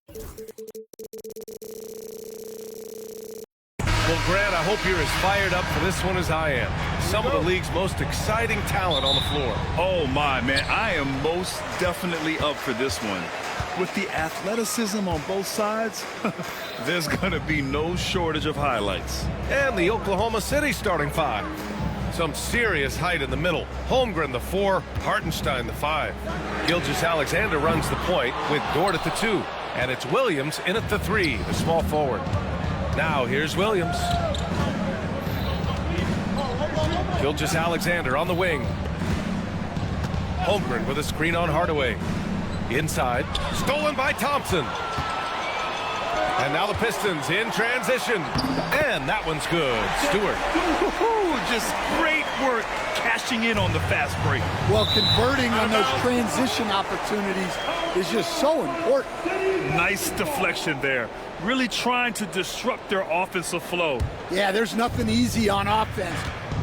Well, Grant, I hope you're as fired up for this one as I am. Some of the league's most exciting talent on the floor. Oh, my, man. I am most definitely up for this one. With the athleticism on both sides, there's going to be no shortage of highlights. And the Oklahoma City starting five. Some serious height in the middle. Holmgren, the 4, Hartenstein, the 5. Gilgeous-Alexander runs the point with Dort at the 2. And it's Williams in at the 3, the small forward. Now here's Williams. Gilgeous-Alexander on the wing. Holmgren with a screen on Hardaway. Inside, stolen by Thompson. And now the Pistons in transition. And that one's good. Stewart. Just great work cashing in on the fast break. Well, converting on those transition opportunities is just so important. Nice deflection there. Really trying to disrupt their offensive flow. Yeah, there's nothing easy on offense.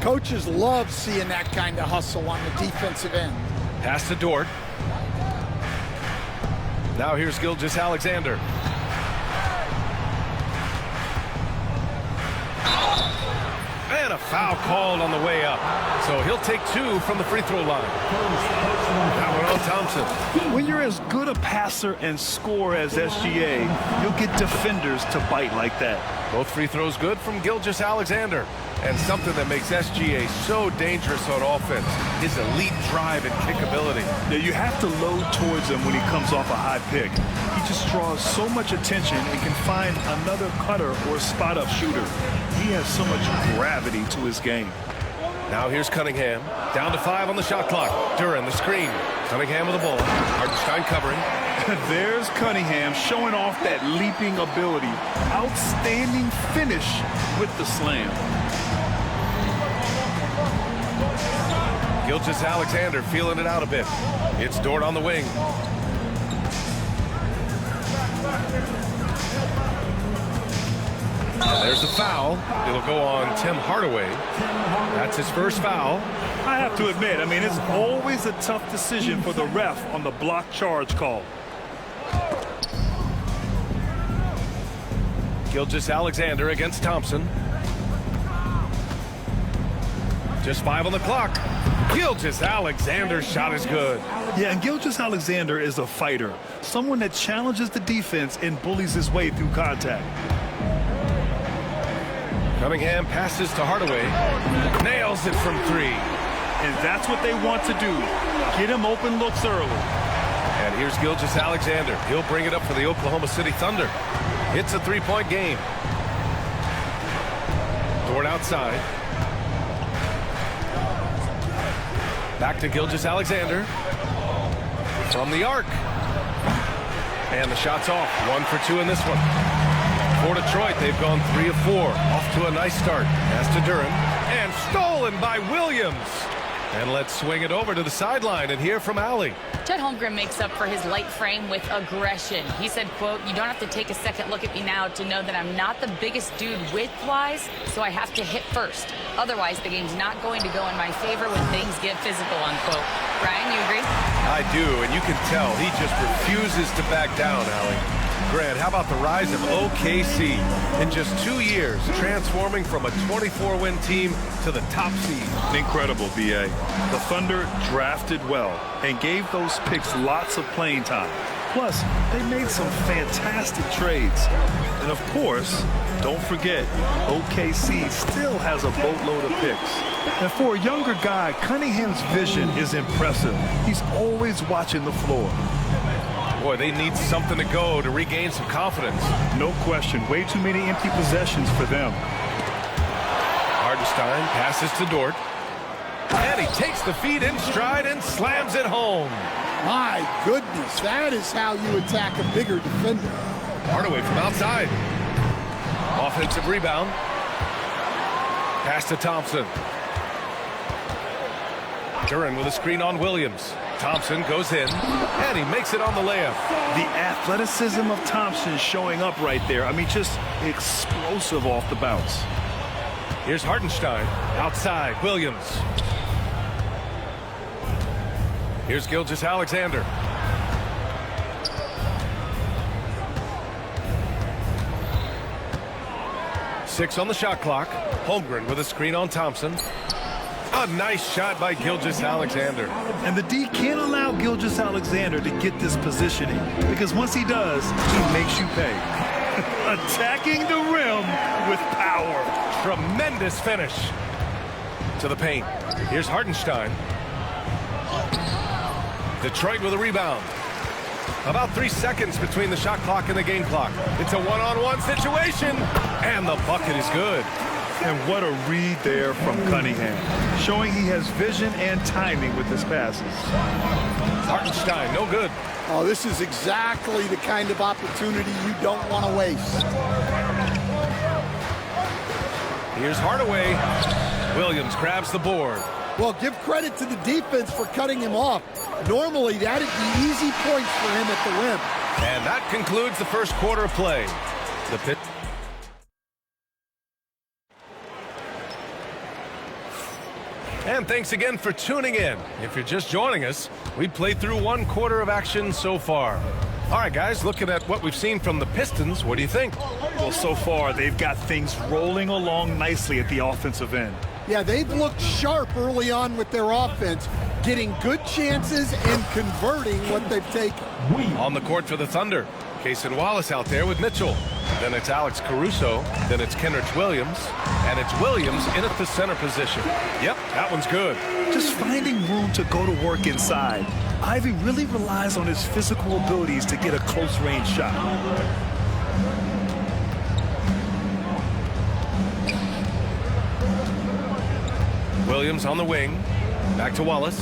Coaches love seeing that kind of hustle on the defensive end. Pass to Dort. Now here's Gilgeous-Alexander. And a foul called on the way up. So he'll take 2 from the free throw line. That one on Thompson. When you're as good a passer and scorer as SGA, you'll get defenders to bite like that. Both free throws good from Gilgeous-Alexander. And something that makes SGA so dangerous on offense, his elite drive and kickability. Yeah, you have to load towards him when he comes off a high pick. He just draws so much attention and can find another cutter or spot-up shooter. He has so much gravity to his game. Now here's Cunningham. Down to 5 on the shot clock. Duran, the screen. Cunningham with the ball. Hartenstein covering. There's Cunningham showing off that leaping ability. Outstanding finish with the slam. Gilgeous-Alexander feeling it out a bit. It's Dort on the wing. And there's a foul. It'll go on Tim Hardaway. That's his first foul. I have to admit, I mean, it's always a tough decision for the ref on the block charge call. Gilgeous-Alexander against Thompson. Just 5 on the clock. Gilgeous-Alexander's shot is good. Yeah, and Gilgeous-Alexander is a fighter. Someone that challenges the defense and bullies his way through contact. Cunningham passes to Hardaway. Nails it from 3. And that's what they want to do. Get him open looks early. And here's Gilgeous-Alexander. He'll bring it up for the Oklahoma City Thunder. It's a 3-point game. Dort outside. Back to Gilgeous-Alexander. From the arc. And the shot's off. 1 for 2 in this one. For Detroit, they've gone 3 of 4. Off to a nice start. Pass to Duran. And stolen by Williams. And let's swing it over to the sideline and hear from Allie. Chet Holmgren makes up for his light frame with aggression. He said, quote, "You don't have to take a second look at me now to know that I'm not the biggest dude width-wise, so I have to hit first. Otherwise, the game's not going to go in my favor when things get physical," unquote. Brian, you agree? I do, and you can tell he just refuses to back down, Allie. Grant, how about the rise of OKC? In just 2 years, transforming from a 24-win team to the top seed. Incredible, B.A. The Thunder drafted well and gave those picks lots of playing time. Plus, they made some fantastic trades. And of course, don't forget, OKC still has a boatload of picks. And for a younger guy, Cunningham's vision is impressive. He's always watching the floor. Boy, they need something to go to regain some confidence. No question. Way too many empty possessions for them. Hartenstein passes to Dort. And he takes the feed in stride and slams it home. My goodness, that is how you attack a bigger defender. Hardaway from outside. Offensive rebound. Pass to Thompson. Duran with a screen on Williams. Thompson goes in, and he makes it on the layup. The athleticism of Thompson showing up right there. I mean, just explosive off the bounce. Here's Hartenstein. Outside, Williams. Here's Gilgeous-Alexander. 6 on the shot clock. Holmgren with a screen on Thompson. A nice shot by Gilgeous-Alexander. And the D can't allow Gilgeous-Alexander to get this positioning, because once he does, he makes you pay. Attacking the rim with power. Tremendous finish to the paint. Here's Hartenstein. Detroit with a rebound. About 3 seconds between the shot clock and the game clock. It's a one-on-one situation, and the bucket is good. And what a read there from Cunningham, showing he has vision and timing with his passes. Hartenstein, no good. Oh, this is exactly the kind of opportunity you don't want to waste. Here's Hardaway. Williams grabs the board. Well, give credit to the defense for cutting him off. Normally, that'd be easy points for him at the rim. And that concludes the first quarter of play. The pit. And thanks again for tuning in. If you're just joining us, we played through 1 quarter of action so far. All right, guys, looking at what we've seen from the Pistons, what do you think? Well, so far, they've got things rolling along nicely at the offensive end. Yeah, they've looked sharp early on with their offense, getting good chances and converting what they've taken. On the court for the Thunder, Cason Wallace out there with Mitchell. Then it's Alex Caruso. Then it's Kenrich Williams. And it's Williams in at the center position. Yep, that one's good. Just finding room to go to work inside. Ivy really relies on his physical abilities to get a close-range shot. Williams on the wing. Back to Wallace.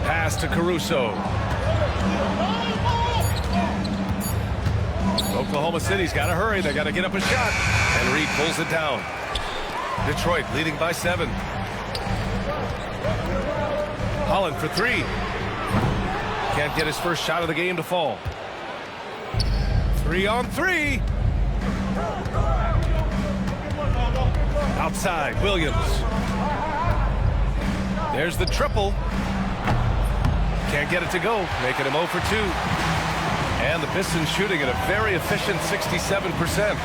Pass to Caruso. Oklahoma City's got to hurry. They got to get up a shot. And Reed pulls it down. Detroit leading by 7. Holland for 3. Can't get his first shot of the game to fall. 3 on 3. Outside, Williams. There's the triple. Can't get it to go, making him 0 for 2. And the Pistons shooting at a very efficient 67%.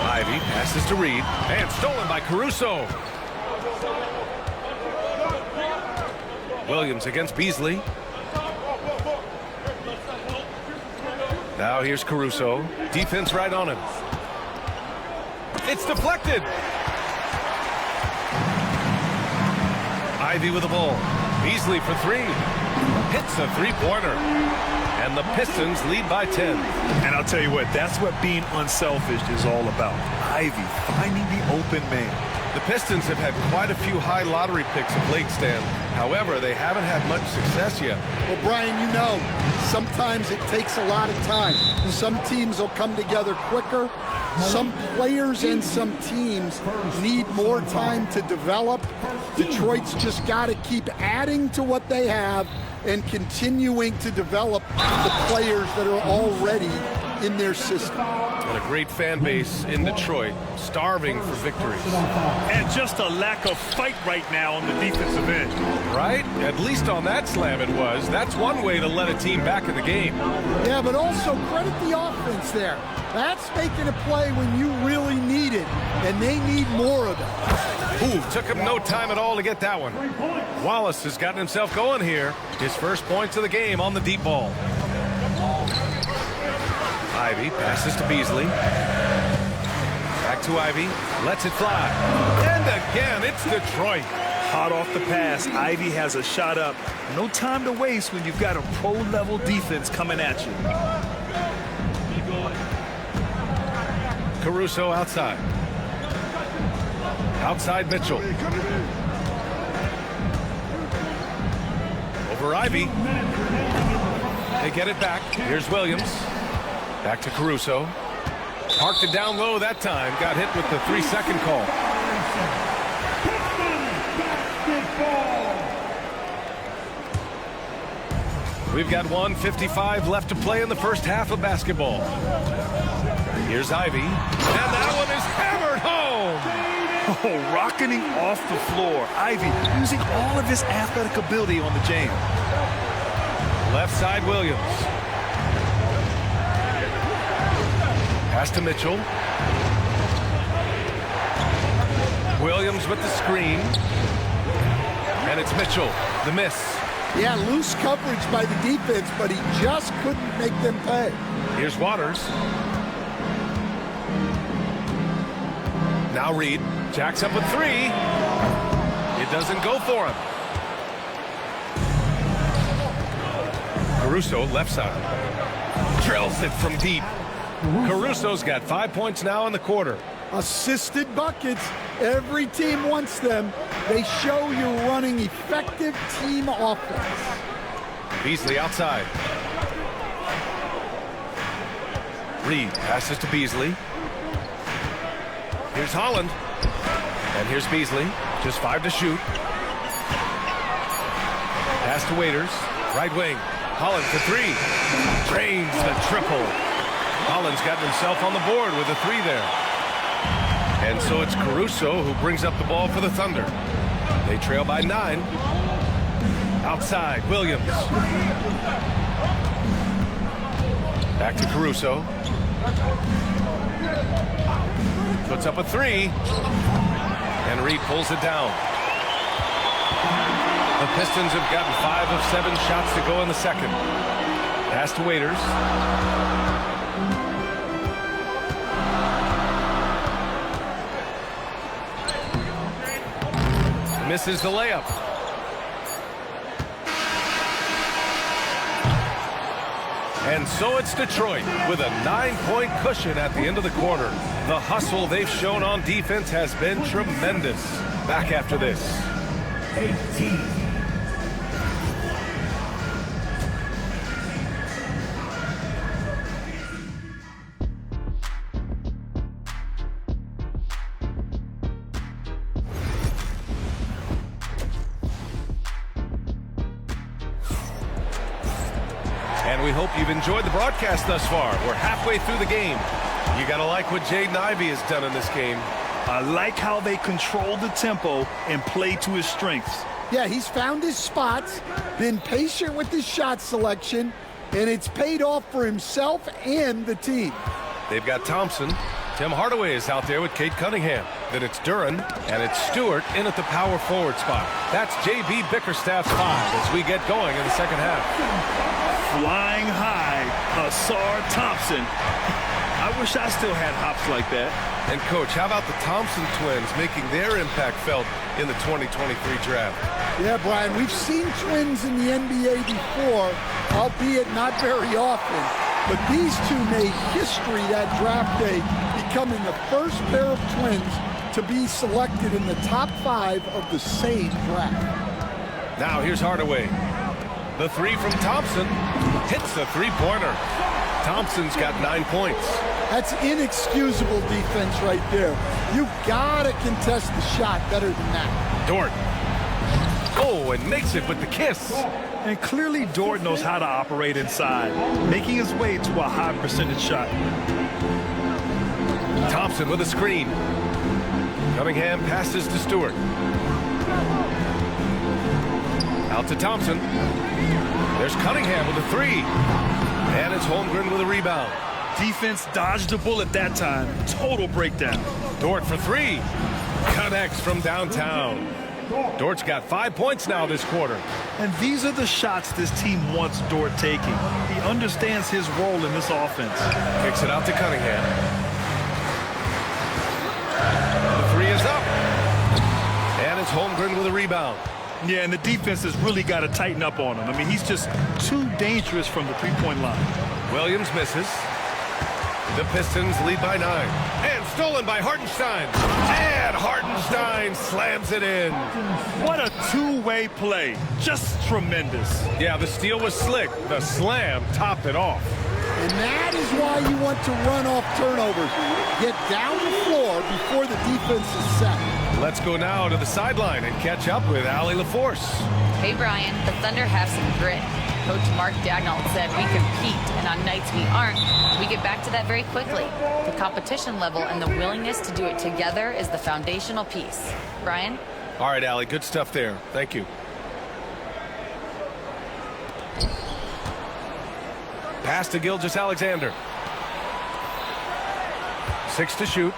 Ivy passes to Reed, and stolen by Caruso. Williams against Beasley. Now here's Caruso. Defense right on him. It's deflected. Ivy with the ball. Beasley for 3. Hits a three-pointer. And the Pistons lead by 10. And I'll tell you what, that's what being unselfish is all about. Ivy finding the open man. The Pistons have had quite a few high lottery picks of late, Stan. However, they haven't had much success yet. Well, Brian, you know, sometimes it takes a lot of time. Some teams will come together quicker. Some players and some teams need more time to develop. Detroit's just got to keep adding to what they have and continuing to develop the players that are already in their system. And a great fan base in Detroit, starving for victories. And just a lack of fight right now on the defensive end. Right? At least on that slam it was. That's one way to let a team back in the game. Yeah, but also credit the offense there. That's making a play when you really need it, and they need more of it. Ooh, took him no time at all to get that one. Wallace has gotten himself going here. His first points of the game on the deep ball. Ivy passes to Beasley. Back to Ivy. Lets it fly. And again, it's Detroit. Hot off the pass, Ivy has a shot up. No time to waste when you've got a pro-level defense coming at you. Caruso outside. Outside Mitchell. Over Ivy. They get it back. Here's Williams. Back to Caruso. Parked it down low that time. Got hit with the 3-second call. We've got 1:55 left to play in the first half of basketball. Here's Ivy. And that one is hammered home. Oh, rocketing off the floor. Ivy using all of his athletic ability on the jam. Left side Williams. Pass to Mitchell. Williams with the screen. And it's Mitchell, the miss. Yeah, loose coverage by the defense, but he just couldn't make them pay. Here's Waters. Now Reed jacks up a three. It doesn't go for him. Caruso, left side. Drills it from deep. Caruso's got 5 points now in the quarter. Assisted buckets. Every team wants them. They show you're running effective team offense. Beasley outside. Reed passes to Beasley. Here's Holland. And here's Beasley. Just 5 to shoot. Pass to Waiters. Right wing. Holland for 3. Drains the triple. Holland's gotten himself on the board with a 3 there. And so it's Caruso who brings up the ball for the Thunder. They trail by 9. Outside, Williams. Back to Caruso. Puts up a 3. And Reed pulls it down. The Pistons have gotten 5 of 7 shots to go in the second. Pass to Waiters. Misses the layup. And so it's Detroit with a 9-point cushion at the end of the quarter. The hustle they've shown on defense has been tremendous. Back after this. 18. And we hope you've enjoyed the broadcast thus far. We're halfway through the game. You got to like what Jaden Ivey has done in this game. I like how they control the tempo and play to his strengths. Yeah, he's found his spots, been patient with his shot selection, and it's paid off for himself and the team. They've got Thompson. Tim Hardaway is out there with Cade Cunningham. Then it's Duren, and it's Stewart in at the power forward spot. That's J.B. Bickerstaff's 5 as we get going in the second half. Flying high, Asar Thompson. I wish I still had hops like that. And, Coach, how about the Thompson twins making their impact felt in the 2023 draft? Yeah, Brian, we've seen twins in the NBA before, albeit not very often. But these two made history that draft day, becoming the first pair of twins to be selected in the top 5 of the same draft. Now here's Hardaway. The 3 from Thompson hits the three-pointer. Thompson's got 9 points. That's inexcusable defense right there. You've got to contest the shot better than that. Dort. Oh, and makes it with the kiss. And clearly Dort knows how to operate inside, making his way to a high percentage shot. Thompson with a screen. Cunningham passes to Stewart. Out to Thompson. There's Cunningham with a 3. And it's Holmgren with a rebound. Defense dodged a bullet that time. Total breakdown. Dort for 3. Connects from downtown. Dort's got 5 points now this quarter. And these are the shots this team wants Dort taking. He understands his role in this offense. Kicks it out to Cunningham. The 3 is up. And it's Holmgren with a rebound. Yeah, and the defense has really got to tighten up on him. I mean, he's just too dangerous from the three-point line. Williams misses. The Pistons lead by 9. And stolen by Hartenstein. And Hartenstein slams it in. What a two-way play. Just tremendous. Yeah, the steal was slick. The slam topped it off. And that is why you want to run off turnovers. Get down the floor before the defense is set. Let's go now to the sideline and catch up with Allie LaForce. Hey, Brian, the Thunder have some grit. Coach Mark Dagnall said we compete, and on nights we aren't, we get back to that very quickly. The competition level and the willingness to do it together is the foundational piece. Brian? All right, Allie, good stuff there. Thank you. Pass to Gilgeous-Alexander. 6 to shoot.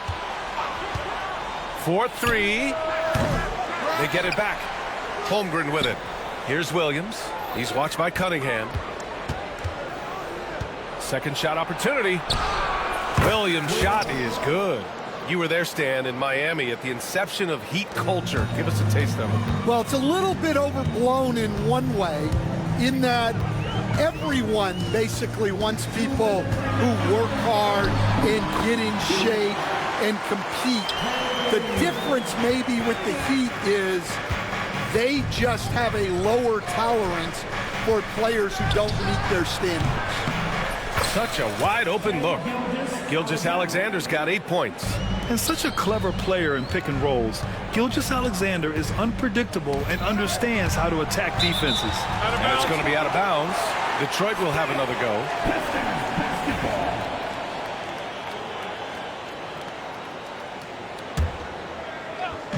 4-3. They get it back. Holmgren with it. Here's Williams. He's watched by Cunningham. Second shot opportunity. Williams' shot is good. You were there, Stan, in Miami at the inception of Heat culture. Give us a taste of it. Well, it's a little bit overblown in one way, in that everyone basically wants people who work hard and get in shape and compete. The difference maybe with the Heat is they just have a lower tolerance for players who don't meet their standards. Such a wide open look. Gilgeous-Alexander's got 8 points. And such a clever player in pick and rolls, Gilgeous-Alexander is unpredictable and understands how to attack defenses. And it's going to be out of bounds. Detroit will have another go.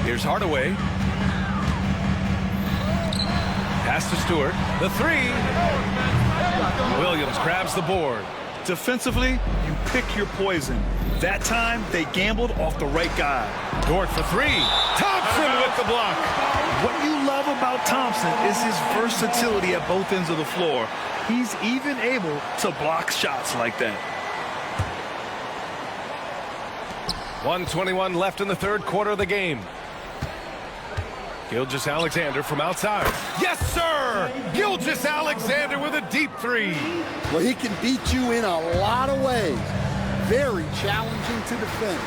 Here's Hardaway. Pass to Stewart. The 3. Williams grabs the board. Defensively, you pick your poison. That time, they gambled off the right guy. Dort for 3. Thompson with the block. What you love about Thompson is his versatility at both ends of the floor. He's even able to block shots like that. 1:21 left in the third quarter of the game. Gilgeous-Alexander from outside. Yes, sir! Gilgeous-Alexander with a deep 3. Well, he can beat you in a lot of ways. Very challenging to defend.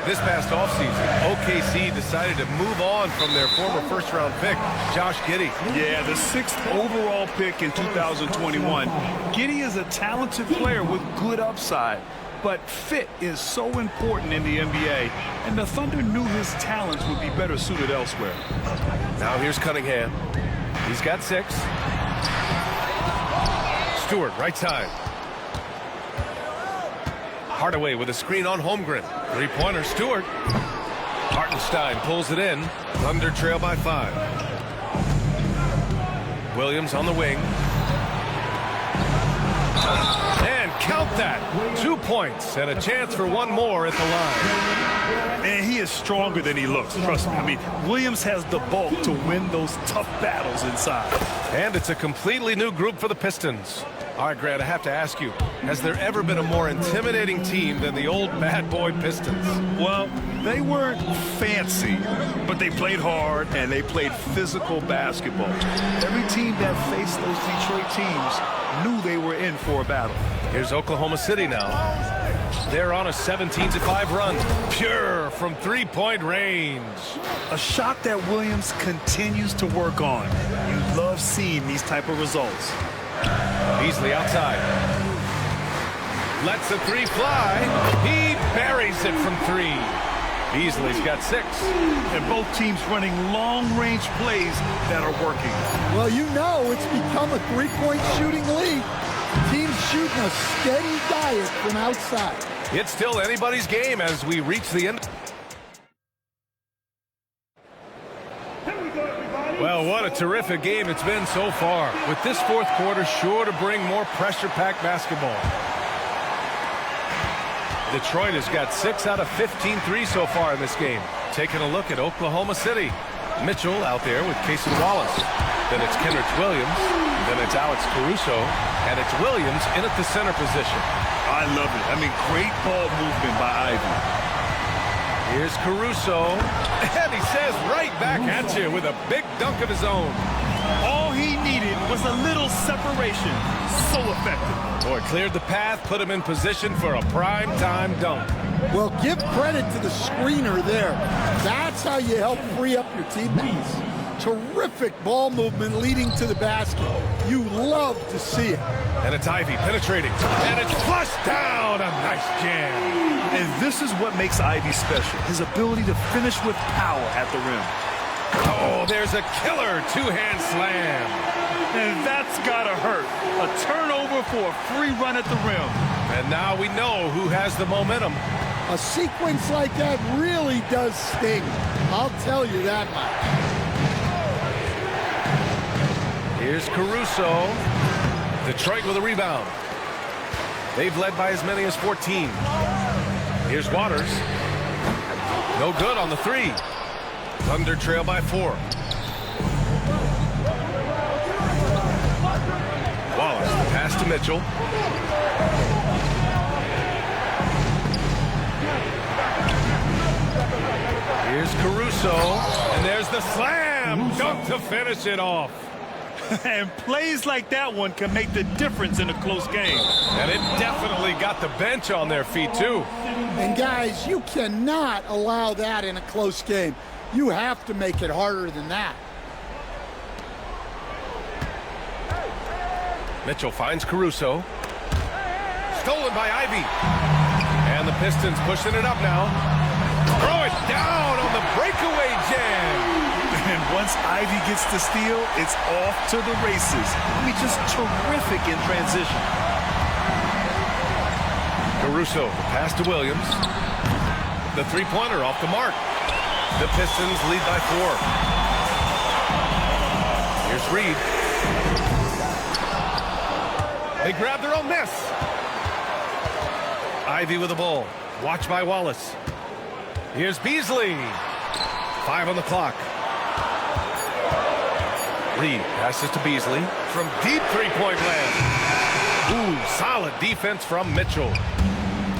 This past offseason, OKC decided to move on from their former first-round pick, Josh Giddey. Yeah, the 6th overall pick in 2021. Giddey is a talented player with good upside, but fit is so important in the NBA, and the Thunder knew his talents would be better suited elsewhere. Now here's Cunningham. He's got 6. Stewart, right side. Hardaway with a screen on Holmgren. 3-pointer, Stewart. Hartenstein pulls it in. Thunder trail by 5. Williams on the wing. And count that. 2 points and a chance for one more at the line. Man, he is stronger than he looks, trust me. I mean, Williams has the bulk to win those tough battles inside. And it's a completely new group for the Pistons. All right, Grant, I have to ask you, has there ever been a more intimidating team than the old bad boy Pistons? Well, they weren't fancy, but they played hard and they played physical basketball. Every team that faced those Detroit teams knew they were in for a battle. Here's Oklahoma City now. They're on a 17-5 run. Pure from 3-point range. A shot that Williams continues to work on. You love seeing these type of results. Beasley outside. Lets a 3 fly. He buries it from 3. Beasley's got 6. And both teams running long-range plays that are working. Well, you know it's become a 3-point shooting league. Teams shooting a steady diet from outside. It's still anybody's game as we reach the end. Well, what a terrific game it's been so far. With this fourth quarter sure to bring more pressure-packed basketball. Detroit has got 6 out of 15 threes so far in this game. Taking a look at Oklahoma City. Mitchell out there with Casey Wallace. Then it's Kenrich Williams. Then it's Alex Caruso. And it's Williams in at the center position. I love it. I mean, great ball movement by Ivy. Here's Caruso. And he says right back at you with a big dunk of his own. All he needed was a little separation. So effective. Boy, cleared the path, put him in position for a prime-time dunk. Well, give credit to the screener there. That's how you help free up your teammates. Terrific ball movement leading to the basket. You love to see it. And it's Ivy penetrating. And it's flushed down. A nice jam. And this is what makes Ivy special. His ability to finish with power at the rim. Oh, there's a killer two-hand slam. And that's gotta hurt. A turnover for a free run at the rim. And now we know who has the momentum. A sequence like that really does sting. I'll tell you that much. Here's Caruso. Detroit with a rebound. They've led by as many as 14. Here's Waters. No good on the three. Thunder trail by 4. Wallace, the pass to Mitchell. Here's Caruso, and there's the slam dunk to finish it off. And plays like that one can make the difference in a close game. And it definitely got the bench on their feet, too. And guys, you cannot allow that in a close game. You have to make it harder than that. Mitchell finds Caruso. Stolen by Ivy. And the Pistons pushing it up now. Throw it down on the breakaway jam. And once Ivy gets the steal, it's off to the races. I mean, just terrific in transition. Caruso, the pass to Williams. The three-pointer off the mark. The Pistons lead by 4. Here's Reed. They grab their own miss. Ivy with the ball. Watched by Wallace. Here's Beasley. 5 on the clock. Reed passes to Beasley from deep three-point land. Ooh, solid defense from Mitchell.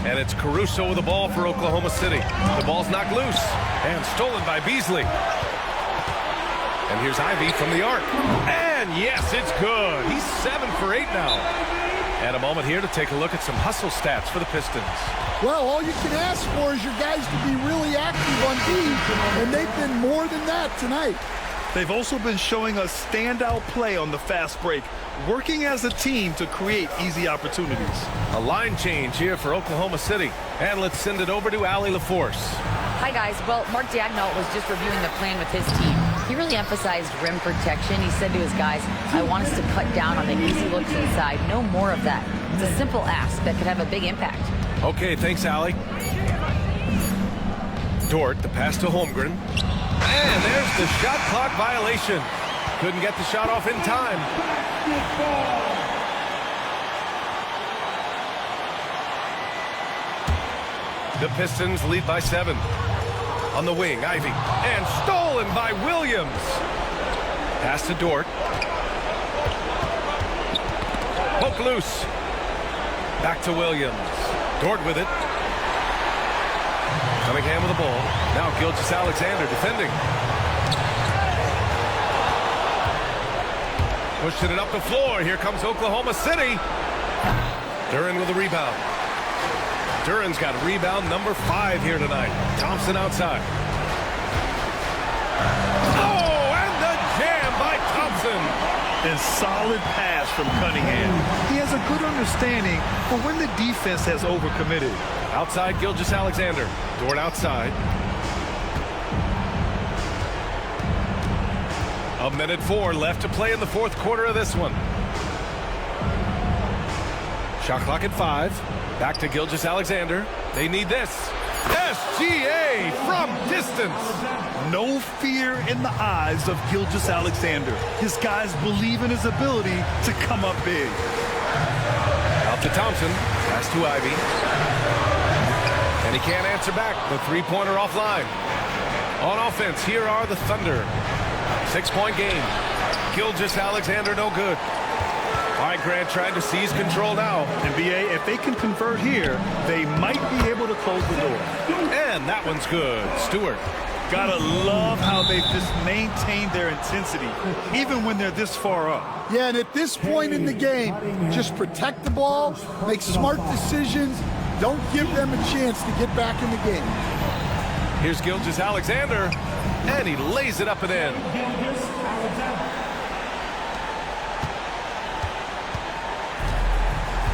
And it's Caruso with the ball for Oklahoma City. The ball's knocked loose and stolen by Beasley. And here's Ivy from the arc. And yes, it's good. He's 7 for 8 now. And a moment here to take a look at some hustle stats for the Pistons. Well, all you can ask for is your guys to be really active on D, and they've been more than that tonight. They've also been showing us standout play on the fast break, working as a team to create easy opportunities. A line change here for Oklahoma City. And let's send it over to Allie LaForce. Hi, guys. Well, Mark Daigneault was just reviewing the plan with his team. He really emphasized rim protection. He said to his guys, I want us to cut down on the easy looks inside. No more of that. It's a simple ask that could have a big impact. Okay, thanks, Allie. Dort, the pass to Holmgren. And there's the shot clock violation. Couldn't get the shot off in time. The Pistons lead by 7. On the wing, Ivy. And stolen by Williams. Pass to Dort. Poke loose. Back to Williams. Dort with it. Cunningham with the ball. Now Gilgeous-Alexander defending. Pushing it up the floor. Here comes Oklahoma City. Duren with the rebound. Duren's got rebound number 5 here tonight. Thompson outside. Oh, and the jam by Thompson. And solid pass from Cunningham. He has a good understanding for when the defense has overcommitted. Outside Gilgeous-Alexander. Dort outside. 1:04 left to play in the 4th quarter of this one. Shot clock at 5. Back to Gilgeous-Alexander. They need this. SGA from distance. No fear in the eyes of Gilgeous-Alexander. His guys believe in his ability to come up big. Out to Thompson. Pass to Ivy. And he can't answer back. The three-pointer offline. On offense, here are the Thunder. 6-point game. Gilgeous-Alexander no good. All right, Grant trying to seize control now. And BA, if they can convert here, they might be able to close the door. And that one's good. Stewart. Gotta love how they've just maintained their intensity, even when they're this far up. Yeah, and at this point in the game, just protect the ball, make smart decisions, don't give them a chance to get back in the game. Here's Gilgeous-Alexander, and he lays it up and in.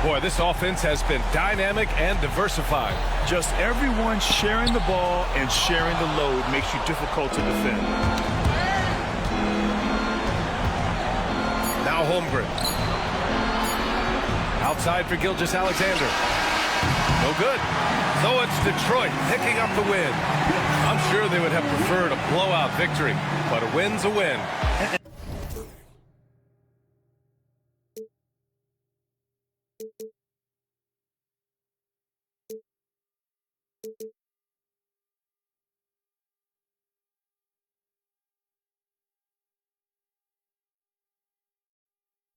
Boy, this offense has been dynamic and diversified. Just everyone sharing the ball and sharing the load makes you difficult to defend. Now Holmgren. Outside for Gilgeous-Alexander. No good. So it's Detroit picking up the win. I'm sure they would have preferred a blowout victory, but a win's a win.